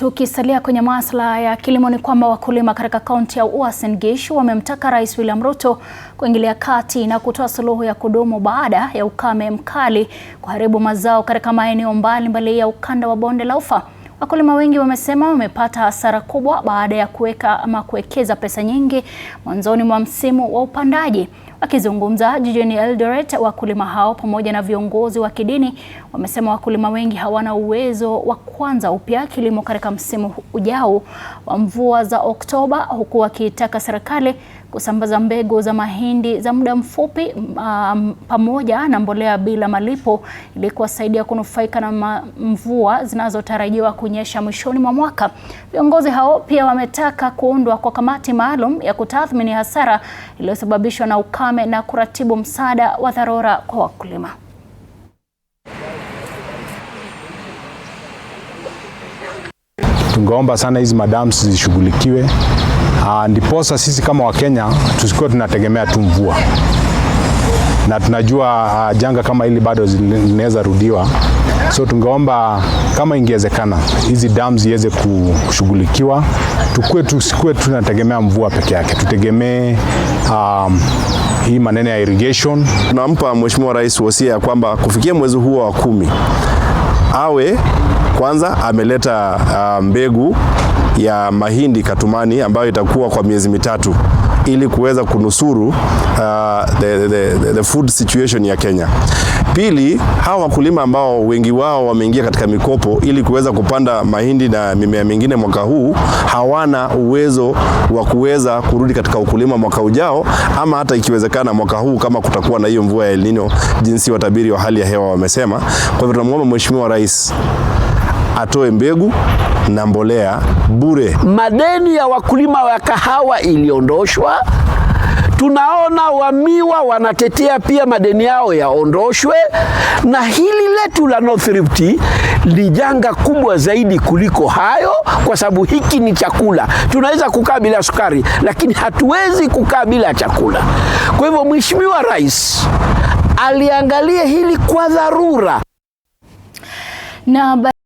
Tukisalia kwenye masuala ya kilimo ni kwamba wakulima katika kaunti ya Uasin Gishu wamemtaka Rais William Ruto kuingilia kati na kutoa suluhu ya kudumu baada ya ukame mkali kuharibu mazao katika maeneo mbalimbali ya ukanda wa Bonde la Ufa. Wakulima wengi wamesema wamepata hasara kubwa baada ya kuwekeza pesa nyingi mwanzoni mwa msimu wa upandaji. Wakizungumza jijini Eldoret, wakulima hao pamoja na viongozi wa kidini wamesema wakulima wengi hawana uwezo wa kuanza upya kilimo katika msimu ujao wa mvua za Oktoba, huku wakitaka serikali kusambaza mbegu za mahindi za muda mfupi pamoja na mbolea bila malipo ili kuwasaidia kunufaika na mvua zinazotarajiwa kunyesha mwishoni mwa mwaka. Viongozi hao pia wametaka kuundwa kwa kamati maalum ya kutathmini hasara iliyosababishwa na ukame na kuratibu msaada wa dharura kwa wakulima. Tungeomba sana hizi madams zishughulikiwe, ndiposa sisi kama Wakenya tusikuwe tunategemea tu mvua, na tunajua janga kama hili bado linaweza rudiwa. So tungeomba kama ingewezekana hizi dams ziweze kushughulikiwa, tusikuwe tunategemea mvua peke yake, tutegemee hii maneno ya irrigation. Tunampa Mheshimiwa Rais wasia ya kwamba kufikia mwezi huo wa 10 awe kwanza ameleta mbegu ya mahindi katumani ambayo itakuwa kwa miezi mitatu ili kuweza kunusuru the food situation ya Kenya. Pili, hawa wakulima ambao wengi wao wameingia katika mikopo ili kuweza kupanda mahindi na mimea mingine mwaka huu hawana uwezo wa kuweza kurudi katika ukulima mwaka ujao, ama hata ikiwezekana mwaka huu kama kutakuwa na hiyo mvua ya El Nino jinsi watabiri wa hali ya hewa wamesema. Kwa hivyo tunamwomba Mheshimiwa Rais atoe mbegu na mbolea bure. Madeni ya wakulima wa kahawa iliondoshwa. Tunaona wamiwa wanatetea pia madeni yao yaondoshwe, na hili letu la North Rift ni janga kubwa zaidi kuliko hayo, kwa sababu hiki ni chakula. Tunaweza kukaa bila sukari, lakini hatuwezi kukaa bila chakula. Kwa hivyo Mheshimiwa Rais aliangalia hili kwa dharura.